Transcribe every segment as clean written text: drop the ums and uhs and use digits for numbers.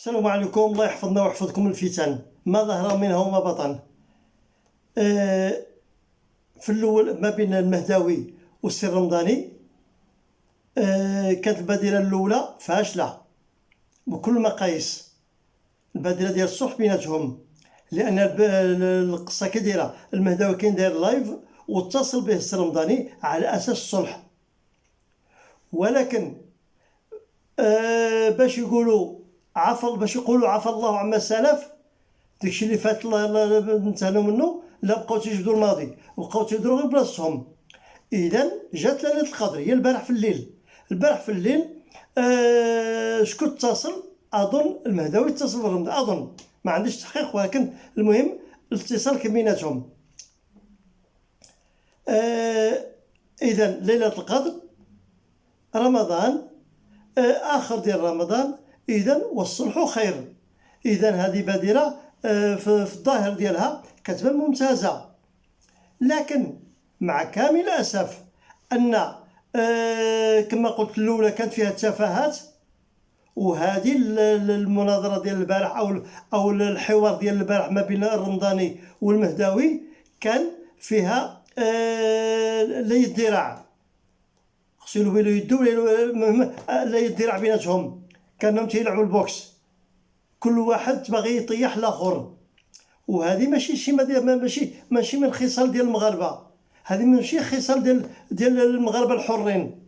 السلام عليكم. الله يحفظنا ويحفظكم الفتن ما ظهر منها وما بطن. في الأول ما بين المهداوي والسي الرمضاني كانت البادرة الأولى فاشلة بكل المقاييس. البادرة ديال الصلح بيناتهم، لأن القصة كي دايرة، المهداوي كاين داير لايف واتصل به السي الرمضاني على أساس الصلح، ولكن باش يقولوا عفى الله عما سلف، داكشي اللي فات نتهناو منه، لا بقاو تيجبدوا الماضي وبقاو تيديروا غير بلاصتهم. اذا جات ليله القدر هي البارح في الليل. شكون اتصل؟ اظن المهداوي اتصل بالرمضان، اظن، ما عنديش تحقيق، ولكن المهم الاتصال كان بيناتهم. اذا ليله القدر، رمضان، اخر ديال رمضان، اذا والصلح خير. اذا هذه بادره في الظاهر ديالها كتبان ممتازه، لكن مع كامل الاسف ان كما قلت الاولى كانت فيها تفاهات، وهذه المناظره ديال البارح او الحوار ديال البارح ما بين الرمضاني والمهداوي كان فيها لا يدراع، خصو بينو يدو لا يدراع بيناتهم، كانهم تيلعبوا البوكس، كل واحد باغي يطيح الاخر. وهذه ماشي من خصال ديال المغاربه، هذه ماشي خصال ديال المغاربه الحرين.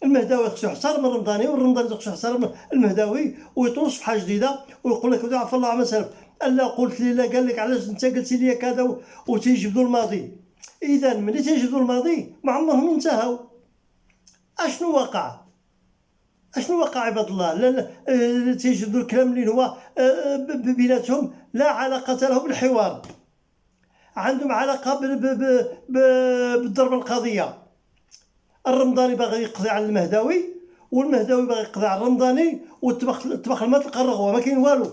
المهداوي خصو يحترم الرمضاني، والرمضاني خصو يحترم المهداوي، ويطوش في حاجه جديده ويقول لك عفى الله عما سلف. الا قلت لي لا، قال لك علاش انت قلتي لي كذا، وتيجبدوا الماضي. اذا ملي تيجبدوا الماضي ما عمرهم انتهوا. اشنو وقع عباد الله؟ لا تيجبدوا الكلام اللي هو بيناتهم لا علاقه له بالحوار، عندهم علاقه بالضربه القضيه. الرمضاني باغي يقضي على المهداوي، والمهداوي باغي يقضي على الرمضاني، والطبخ الماء تلقى الرغوه، ما كاين والو،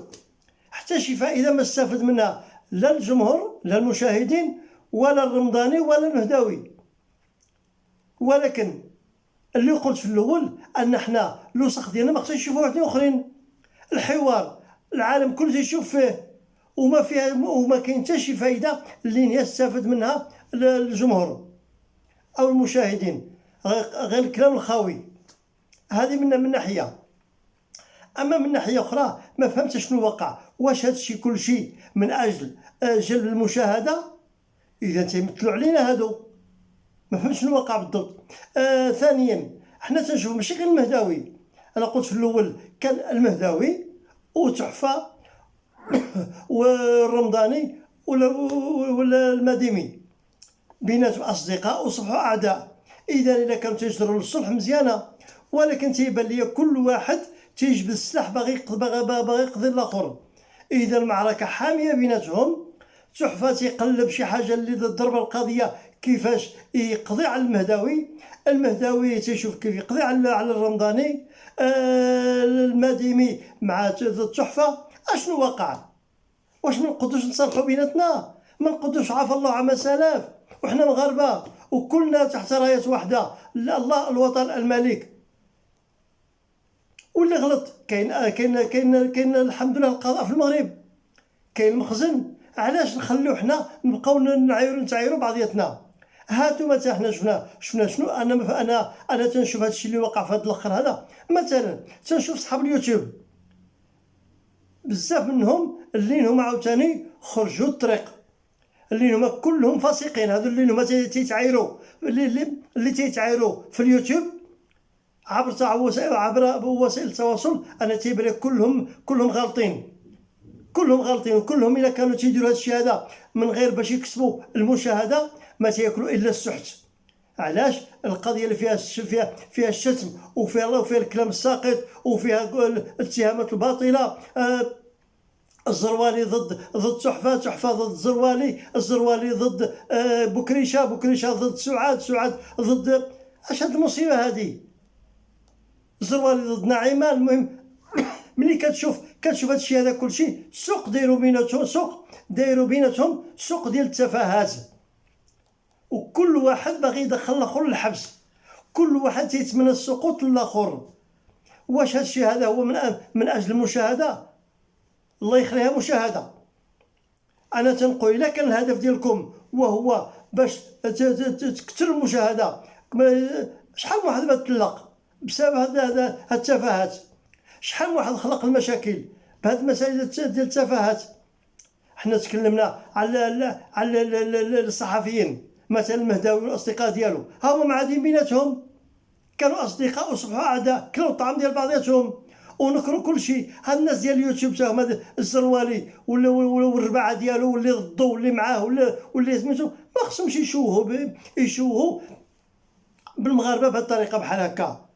حتى شي فائده ما استفد منها لا الجمهور لا المشاهدين ولا الرمضاني ولا المهداوي. ولكن اللي قلت في الاول ان حنا الوسخ ديالنا ما خصناش نشوفوا واحدين اخرين. الحوار العالم كله تيشوف فيه، وما كاين حتى شي فائده اللي يستفد منها الجمهور او المشاهدين، غير الكلام الخاوي. هذه من ناحيه. اما من ناحيه اخرى ما فهمت شنو وقع. واش هذا الشيء كل شيء من اجل جلب المشاهده؟ اذا تيمثلوا علينا هادو، ما فهمتش شنو وقع بالضبط. ثانيا، حنا تنشوف ماشي غير المهداوي، انا قلت في الاول كان المهداوي وتحفه والرمضاني ولا المديمي بيناتهم اصدقاء وصبحوا اعداء. اذا الا كانوا تيجروا للصلح مزيانه، ولكن تيبان لي كل واحد تيجبد السلاح باغي يقضي الاخر. اذا المعركه حاميه بيناتهم. تحفه تيقلب شي حاجه اللي الضربه القضيه كيفاش يقضي على المهداوي تيشوف كيف يقضي على الرمضاني. المديمي مع التحفه. اشنو وقع؟ واش ما نقدوش نصالحوا بيناتنا؟ ما نقدوش عفى الله عما سلف، وحنا مغاربه وكلنا تحت رايه واحده، الله الوطن الملك. واللي غلط كاين الحمد لله القضاء في المغرب، كاين المخزن. علاش نخليو حنا نبقاو نتعايروا بعضياتنا؟ هاتوا مثلا حنا شفنا شنو. انا تنشوف هذا الشيء اللي وقع في هذا الاخر هذا. مثلا تنشوف صحاب اليوتيوب بزاف منهم اللي هما عاوتاني خرجوا الطريق، اللي هما كلهم فاسقين. هذو اللي هما تيتعايروا، اللي تيتعايروا في اليوتيوب عبر وسائل التواصل، انا تيبان لي كلهم غالطين، وكلهم الا كانوا تيديروا هذا الشيء هذا من غير باش يكسبوا المشاهده ما تياكلوا الا السحت. علاش؟ القضيه اللي فيها الشتم، وفيها الكلام الساقط، وفيها الاتهامات الباطله. الزروالي ضد تحفه ضد الزروالي ضد بكريشه ضد سعاد ضد. اش هاد المصيبه هذه؟ الزروالي ضد نعيمه. المهم ملي كتشوف هذا الشيء هذا كلشي سوق دايروا بيناتهم سوق ديال التفاهات، وكل واحد باغي يدخل الاخر للحبس، كل واحد تيتمنى السقوط للاخر. واش هذا الشيء هذا هو من اجل المشاهده؟ الله يخليها مشاهده. انا تنقول الا كان الهدف ديالكم وهو باش تكثر المشاهده، شحال من واحد ما تطلق بسبب هاد التفاهات، شحال من واحد خلق المشاكل بهاد المسائل ديال التفاهات. حنا تكلمنا على الصحفيين مثلا المهداوي والاصدقاء ديالو، هما معادين بيناتهم كانوا اصدقاء وصبحوا اعداء، كلاو الطعام ديال بعضياتهم ونكروا كل شيء. هاد الناس ديال اليوتيوب تا هما الزروالي ولا الرباعه ديالو واللي ضدو واللي معاه واللي سميتو، ما خصهمش يشوهوا بالمغاربه بهذه الطريقه بحال هكا.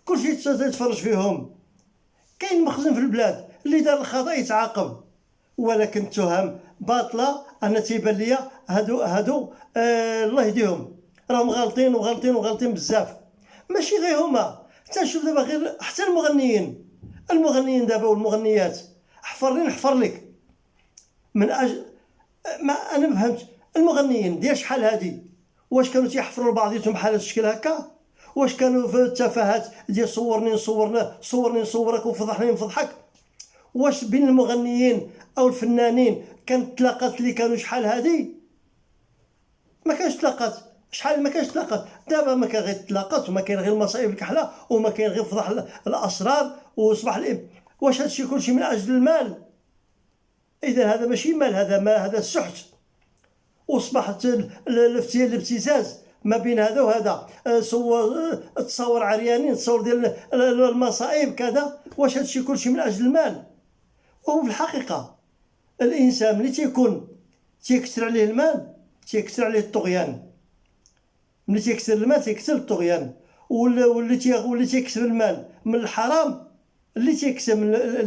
كلشي يتفرج فيهم. كاين مخزن في البلاد اللي دار الخطا يتعاقب، ولكن التهم باطله. انا تيبان ليا هادو الله يهديهم راهم غالطين وغالطين وغالطين بزاف. ماشي غير هما، تنشوف دابا غير حتى المغنيين دابا والمغنيات. حفر لي نحفر لك من ما انا ما فهمتش المغنيين ديال شحال هادي، واش كانوا تيحفروا لبعضياتهم بحال هذا الشكل هكا؟ واش كانوا في التفاهات ديال صورني نصورك وفضحني نفضحك؟ واش بين المغنيين او الفنانين كانت تلاقات اللي كانوا شحال هادي؟ ما كانش تلاقات. شحال ما كانش تلاقات. دابا ما كان غير تلاقات وما كاين غير المصايب الكحله وما كاين غير فضح الاسرار وصباح واش هادشي كلشي من اجل المال؟ اذا هذا ماشي مال، هذا ما هذا السحت. وصبحت الابتزاز ما بين هذا وهذا، تصور عريانين، تصور ديال المصائب كذا. واش هادشي كلشي من اجل المال؟ وفي الحقيقه الانسان ملي تيكون تيكثر عليه المال تيكثر عليه الطغيان. ملي تيكثر المال تيكثر الطغيان. واللي تيكسب المال من الحرام، اللي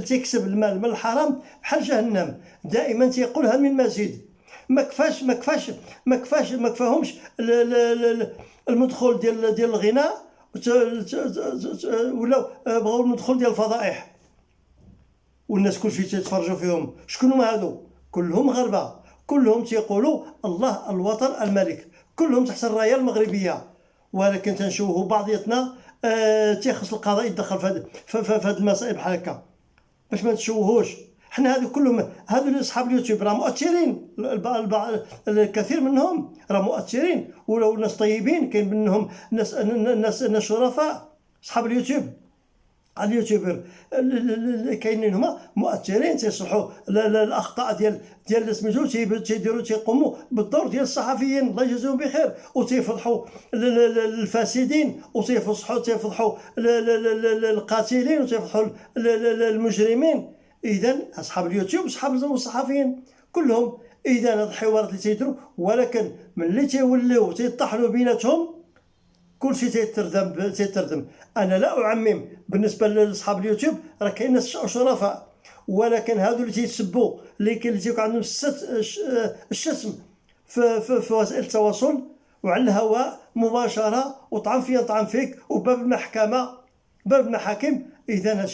تيكسب المال من الحرام بحال جهنم. دائما تيقولها من مزيد. ما كفاهمش المدخول ديال الغناء، ولا بغاو المدخول ديال الفضائح، والناس كلشي تيتفرجوا فيهم. شكون هما هادو؟ كلهم غربة، كلهم تيقولوا الله الوطن الملك، كلهم تحت الرايه المغربيه. ولكن تنشوفوا بعضياتنا تيخص القضاء يتدخل في هاد المسائل بحال هكا باش ما نتشوهوش. حنا هادو كلهم هادو اصحاب اليوتيوب راه مؤثرين، الكثير منهم راه مؤثرين ولاو ناس طيبين. كاين منهم ناس شرفاء اصحاب اليوتيوب. اليوتيوبر كاينين هما مؤثرين تيصلحوا الاخطاء ديال سميتو، تيديروا تيقوموا بالدور ديال الصحفيين الله يجازيهم بخير، وتيفضحوا الفاسدين تيفضحوا القاتلين وتيفضحوا المجرمين. اذا اصحاب اليوتيوب اصحاب الصحفيين كلهم. اذا هاد الحوارات اللي تيديروا، ولكن ملي تيوليو تيطحنوا بيناتهم كلشي تيتردم. انا لا اعمم بالنسبه لاصحاب اليوتيوب، راه كاين ناس شرفاء، ولكن هادو اللي تيسبوا اللي تيكون عندهم الشتم في وسائل التواصل وعلى الهواء مباشره وطعن فيا طعن فيك وباب المحكمه باب المحاكم. اذا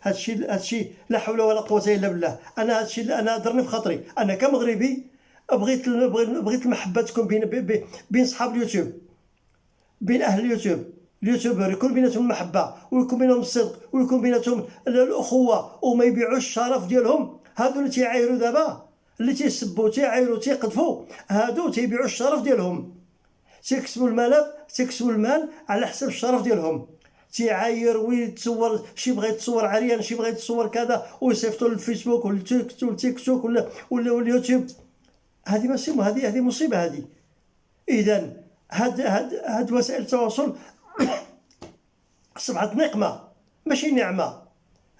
هادشي لا حول ولا قوه الا بالله. انا هادشي انا ضرني في خاطري. انا كمغربي بغيت المحبه تكون بين صحاب اليوتيوب، بين اهل اليوتيوبر يكون بيناتهم المحبه ويكون بينهم الصدق ويكون بيناتهم الاخوه وما يبيعوش الشرف ديالهم. هادو اللي تيعايروا دابا اللي تيسبوا تيعايروا تيقذفوا، هادو تيبيعوا الشرف ديالهم، تيكسبوا المال على حساب الشرف ديالهم. تيعاير ويتصور، شي بغى يتصور عريان، شي بغى يتصور كذا ويصيفطوا للفيسبوك والتيك توك ولا اليوتيوب. هذه مصيبه، هذه مصيبه هذه. اذا هاد وسائل التواصل اصبحت نقمه ماشي نعمه.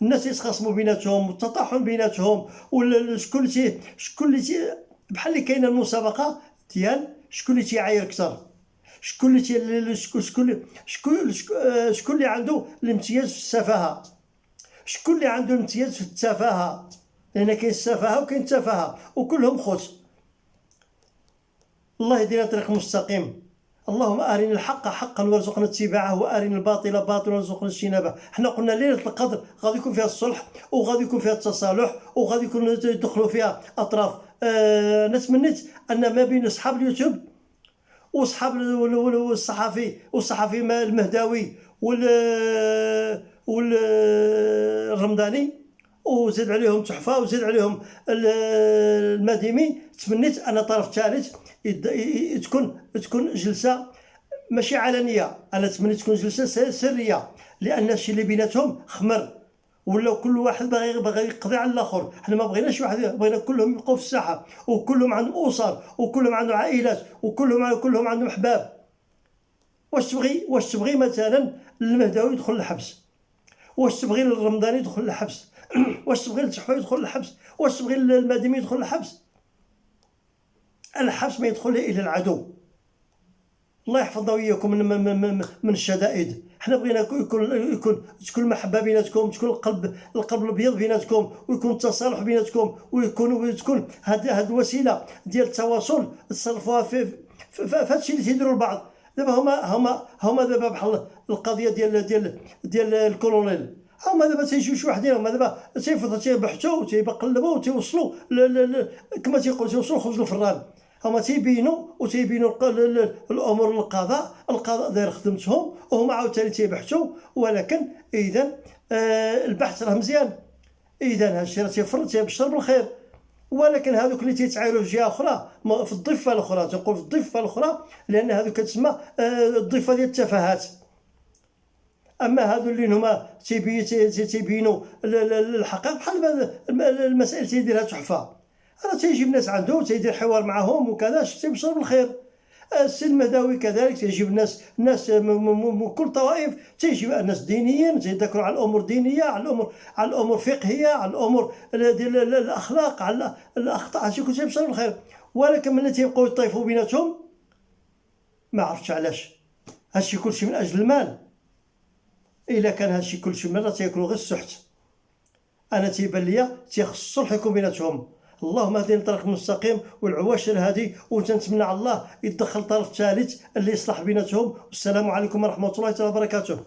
الناس يتخاصموا بيناتهم والتطاحن بيناتهم، ولا شكون اللي بحال اللي كاينه المسابقه ديال شكون اللي تيعاير اكثر، شكون اللي عنده الامتياز في السفاهه، شكون اللي عنده الامتياز في التفاهه. لان كاين السفاهه وكاين التفاهه وكلهم خوت. الله يهدينا طريق مستقيم. اللهم أرنا الحق حقا وارزقنا اتباعه وأرنا الباطل باطلا وارزقنا اجتنابه. حنا قلنا ليلة القدر غادي يكون فيها الصلح وغادي يكون فيها التصالح وغادي يكون يدخلوا فيها أطراف. نتمنيت أن ما بين أصحاب اليوتيوب وأصحاب والصحفي المهداوي والرمضاني وزيد عليهم تحفه وزيد عليهم المديمي. تمنيت ان طرف ثالث تكون جلسه ماشي علنيه، انا تمنيت تكون جلسه سريه، لان الشيء اللي بيناتهم خمر، ولاو كل واحد باغي يقضي على الاخر. حنا ما بغيناش واحد، بغينا كلهم يبقوا في الساحه، وكلهم عندهم اسر، وكلهم عندهم عائلات، وكلهم عندهم احباب. واش تبغي مثلا المهداوي يدخل الحبس؟ واش تبغي الرمضاني يدخل الحبس؟ واش تبغي التحفه يدخل الحبس؟ واش تبغي المديمي يدخل الحبس؟ الحبس ما يدخل الا العدو. الله يحفظنا وياكم من الشدائد. حنا بغينا تكون المحبه بيناتكم، تكون القلب الابيض بيناتكم، ويكون التصالح بيناتكم، وتكون هذه الوسيله ديال التواصل تصرفوها في هادشي اللي تيديروا البعض. دابا هما دابا بحال القضيه ديال الكولونيل. هما دابا تيجيو شي وحدين، هما دابا تيبحثوا وتيقلبوا وتيوصلوا كما تيقولوا تيوصلوا خبز الفران. هما تيبينوا الامور القضاء داير خدمتهم، وهما عاوتاني تيبحثوا. ولكن اذا البحث راه مزيان، اذا هادشي راه تيبشر بالخير. ولكن هذوك اللي تيتعايروا في جهه اخرى، في الضفه الاخرى، تنقول في الضفه الاخرى لان هذوك كتسمى الضفه ديال التفاهات. اما هذو اللي هما تيبينوا الحقائق، بحال المسائل تيديرها تحفه، راه تيجيب ناس عنده تيدير حوار معهم وكذا، تيبشر بالخير. السي المهداوي كذلك تيجيب ناس من كل طوائف، تيجيب ناس دينيين تيذكروا على الامور الدينيه، على الامور الفقهيه، على الامور ديال الاخلاق، على الاخطاء، هادشي كله تيبشر بالخير. ولكن ملي تيبقاو يطيفوا بيناتهم، ما عرفتش علاش هادشي كلشي من اجل المال. الا كان هادشي كلشي من راه تياكلوا غير السحت. انا تيبان ليا تيخص الصلح يكون بيناتهم. اللهم اهدنا للطريق المستقيم والعواشر هذه، وتنتمنى على الله يتدخل طرف ثالث اللي يصلح بيناتهم. والسلام عليكم ورحمه الله وبركاته.